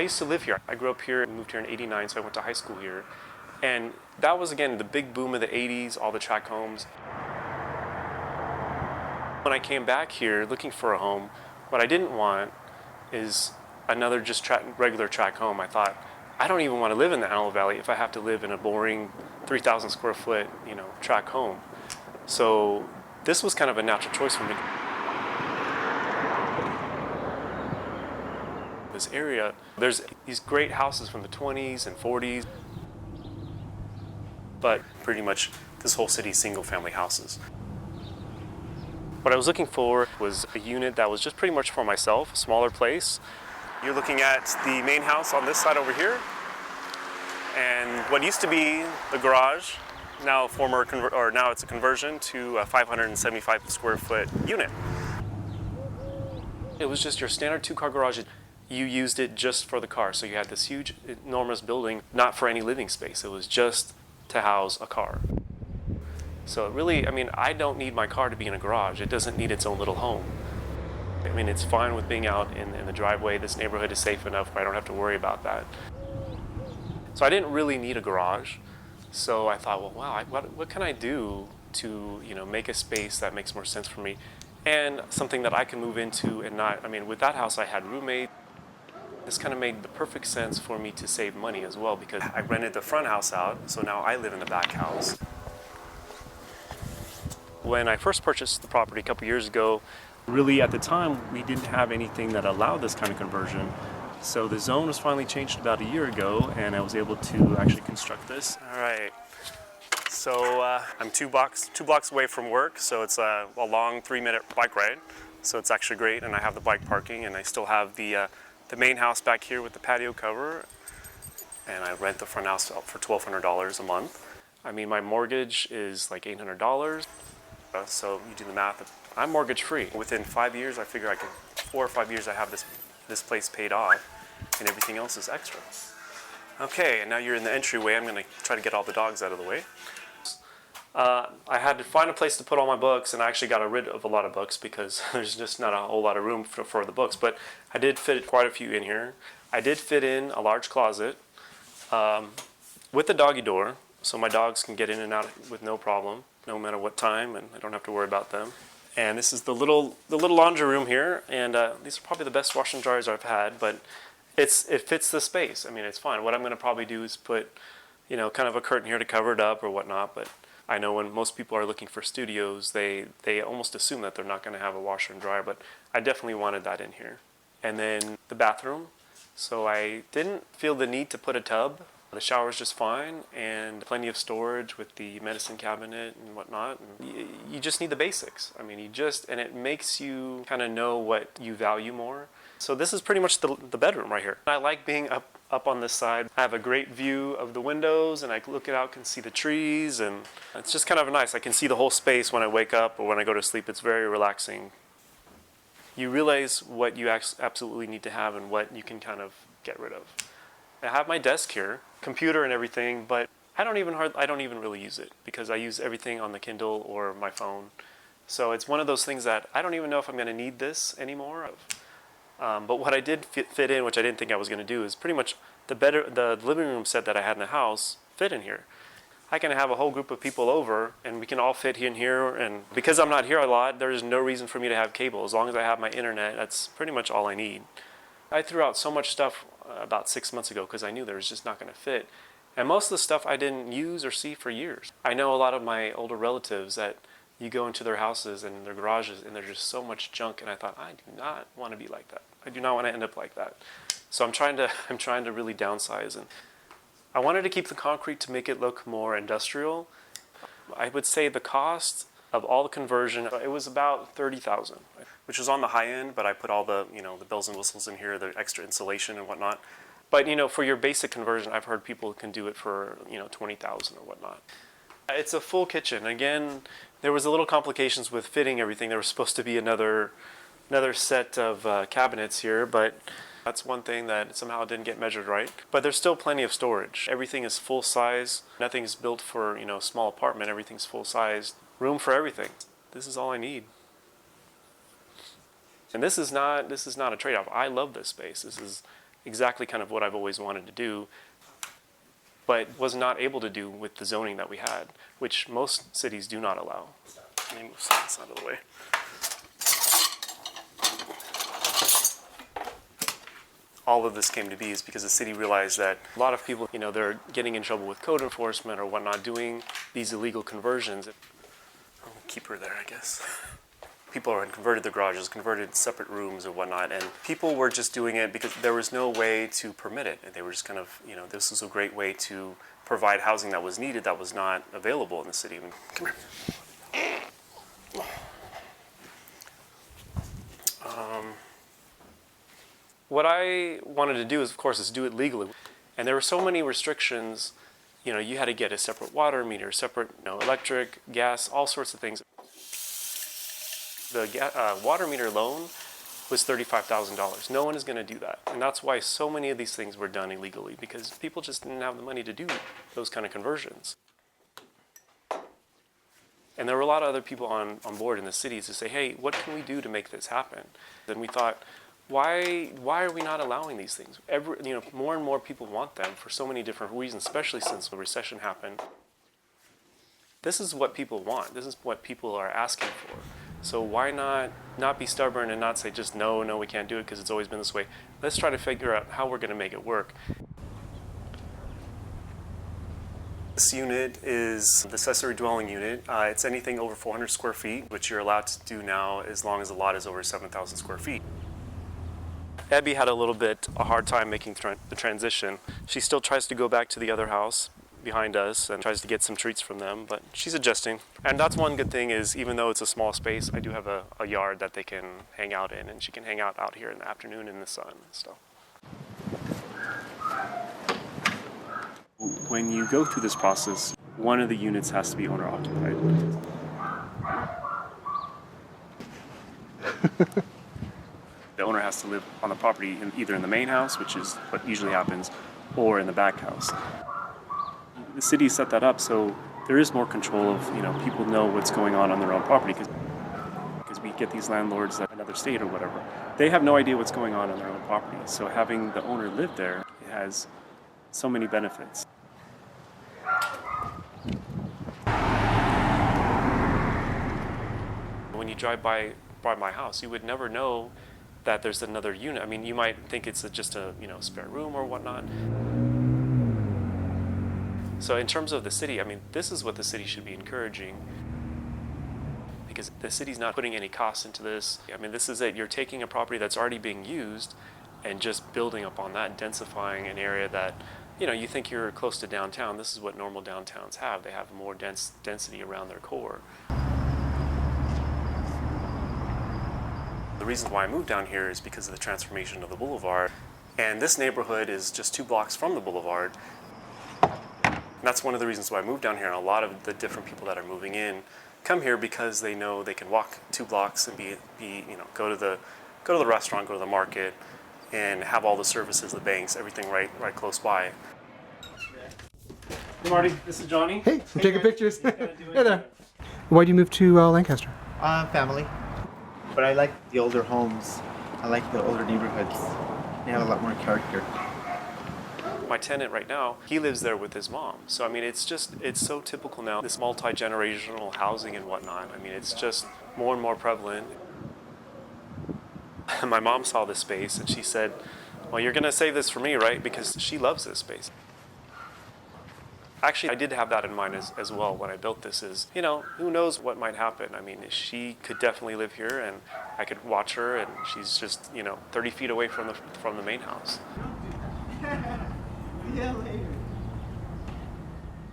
I used to live here. I grew up here and moved here in '89, so I went to high school here. And that was, again, the big boom of the '80s, all the tract homes. When I came back here looking for a home, what I didn't want is another just regular tract home. I thought, I don't even want to live in the Antelope Valley if I have to live in a boring 3,000 square foot, tract home. So this was kind of a natural choice for me. This area, there's these great houses from the 20s and 40s, but pretty much this whole city is single family houses. What I was looking for was a unit that was just pretty much for myself, a smaller place. You're looking at the main house on this side over here, and what used to be the garage, now it's a conversion to a 575 square foot unit. It was just your standard 2-car garage. You used it just for the car, so you had this huge, enormous building, not for any living space. It was just to house a car. So really, I don't need my car to be in a garage. It doesn't need its own little home. It's fine with being out in the driveway. This neighborhood is safe enough where I don't have to worry about that. So I didn't really need a garage. So I thought, well, wow, what can I do to make a space that makes more sense for me, and something that I can move into and not. With that house, I had roommates. This kind of made the perfect sense for me to save money as well, because I rented the front house out, so now I live in the back house. When I first purchased the property a couple years ago, really at the time we didn't have anything that allowed this kind of conversion. So the zone was finally changed about a year ago, and I was able to actually construct this. All right. So I'm two blocks away from work, so it's a long 3-minute bike ride. So it's actually great, and I have the bike parking, and I still have the main house back here with the patio cover, and I rent the front house out for $1,200 a month. My mortgage is like $800, so you do the math. I'm mortgage free. Within 5 years, I figure 4 or 5 years, I have this place paid off, and everything else is extra. Okay, and now you're in the entryway. I'm gonna try to get all the dogs out of the way. I had to find a place to put all my books, and I actually got rid of a lot of books because there's just not a whole lot of room for the books, but I did fit quite a few in here. I did fit in a large closet with a doggy door, so my dogs can get in and out with no problem, no matter what time, and I don't have to worry about them. And this is the little laundry room here, and these are probably the best washer and dryers I've had, but it fits the space. It's fine. What I'm going to probably do is put, kind of a curtain here to cover it up or whatnot, but I know when most people are looking for studios, they almost assume that they're not going to have a washer and dryer, but I definitely wanted that in here. And then the bathroom. So I didn't feel the need to put a tub. The shower's just fine, and plenty of storage with the medicine cabinet and whatnot. And you just need the basics. And it makes you kind of know what you value more. So this is pretty much the bedroom right here. I like being up on this side. I have a great view of the windows, and I look out, can see the trees, and it's just kind of nice. I can see the whole space when I wake up or when I go to sleep. It's very relaxing. You realize what you absolutely need to have and what you can kind of get rid of. I have my desk here, computer and everything, but I don't even really use it because I use everything on the Kindle or my phone. So it's one of those things that I don't even know if I'm going to need this anymore. But what I did fit in, which I didn't think I was going to do, is pretty much the living room set that I had in the house fit in here. I can have a whole group of people over, and we can all fit in here. And because I'm not here a lot, there's no reason for me to have cable. As long as I have my internet, that's pretty much all I need. I threw out so much stuff about 6 months ago because I knew there was just not going to fit. And most of the stuff I didn't use or see for years. I know a lot of my older relatives that you go into their houses and their garages, and there's just so much junk, and I thought, I do not want to be like that. I do not want to end up like that. So I'm trying to really downsize, and I wanted to keep the concrete to make it look more industrial. I would say the cost of all the conversion, it was about $30,000, which was on the high end, but I put all the, the bells and whistles in here, the extra insulation and whatnot. But, for your basic conversion, I've heard people can do it for, $20,000 or whatnot. It's a full kitchen. Again, there was a little complications with fitting everything. There was supposed to be another set of cabinets here, but that's one thing that somehow didn't get measured right. But there's still plenty of storage. Everything is full size. Nothing's built for, a small apartment. Everything's full size. Room for everything. This is all I need. And this is not a trade-off. I love this space. exactly kind of what I've always wanted to do, but was not able to do with the zoning that we had, which most cities do not allow. Let me move this out of the way. All of this came to be is because the city realized that a lot of people, they're getting in trouble with code enforcement or whatnot, doing these illegal conversions. I'll keep her there, I guess. People had converted their garages, converted separate rooms or whatnot, and people were just doing it because there was no way to permit it. And they were just kind of, this was a great way to provide housing that was needed that was not available in the city. Come here. What I wanted to do is, of course, is do it legally. And there were so many restrictions. You had to get a separate water meter, separate electric, gas, all sorts of things. The water meter alone was $35,000. No one is going to do that. And that's why so many of these things were done illegally, because people just didn't have the money to do those kind of conversions. And there were a lot of other people on board in the cities to say, hey, what can we do to make this happen? Then we thought, why are we not allowing these things? More and more people want them for so many different reasons, especially since the recession happened. This is what people want. This is what people are asking for. So why not be stubborn and not say just no, we can't do it because it's always been this way. Let's try to figure out how we're going to make it work. This unit is the accessory dwelling unit. It's anything over 400 square feet, which you're allowed to do now as long as the lot is over 7,000 square feet. Abby had a hard time making the transition. She still tries to go back to the other house behind us and tries to get some treats from them, but she's adjusting. And that's one good thing is, even though it's a small space, I do have a yard that they can hang out in, and she can hang out here in the afternoon in the sun and stuff. When you go through this process, one of the units has to be owner occupied. The owner has to live on the property either in the main house, which is what usually happens, or in the back house. The city set that up so there is more control of, people know what's going on their own property, because we get these landlords that another state or whatever, they have no idea what's going on their own property. So having the owner live there has so many benefits. When you drive by my house, you would never know that there's another unit. I mean, you might think it's just a spare room or whatnot. So in terms of the city, I mean, this is what the city should be encouraging, because the city's not putting any cost into this. I mean, this is it. You're taking a property that's already being used and just building upon that, densifying an area that, you think you're close to downtown. This is what normal downtowns have. They have more density around their core. The reason why I moved down here is because of the transformation of the boulevard. And this neighborhood is just 2 blocks from the boulevard. And that's one of the reasons why I moved down here. And a lot of the different people that are moving in come here because they know they can walk 2 blocks and go to the restaurant, go to the market, and have all the services, the banks, everything right close by. Hey Marty, this is Johnny. Hey, I'm taking pictures. Hey there. Why'd you move to Lancaster? Family. But I like the older homes. I like the older neighborhoods. They have a lot more character. My tenant right now, he lives there with his mom. So I mean, it's so typical now, this multi-generational housing and whatnot. I mean, it's just more and more prevalent. My mom saw this space and she said, well, you're gonna save this for me, right? Because she loves this space. Actually, I did have that in mind as well when I built this is, who knows what might happen. I mean, she could definitely live here and I could watch her, and she's just, 30 feet away from the main house. Yeah, later.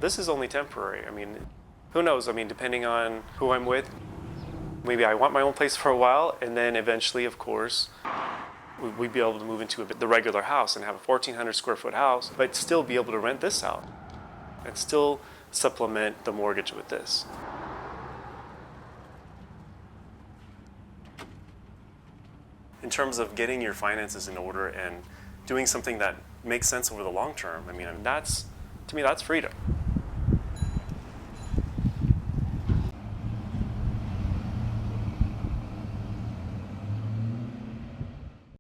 This is only temporary. I mean, who knows? I mean, depending on who I'm with, maybe I want my own place for a while, and then eventually, of course, we'd be able to move into the regular house and have a 1,400 square foot house, but still be able to rent this out and still supplement the mortgage with this. In terms of getting your finances in order and doing something that makes sense over the long term, I mean, to me, that's freedom.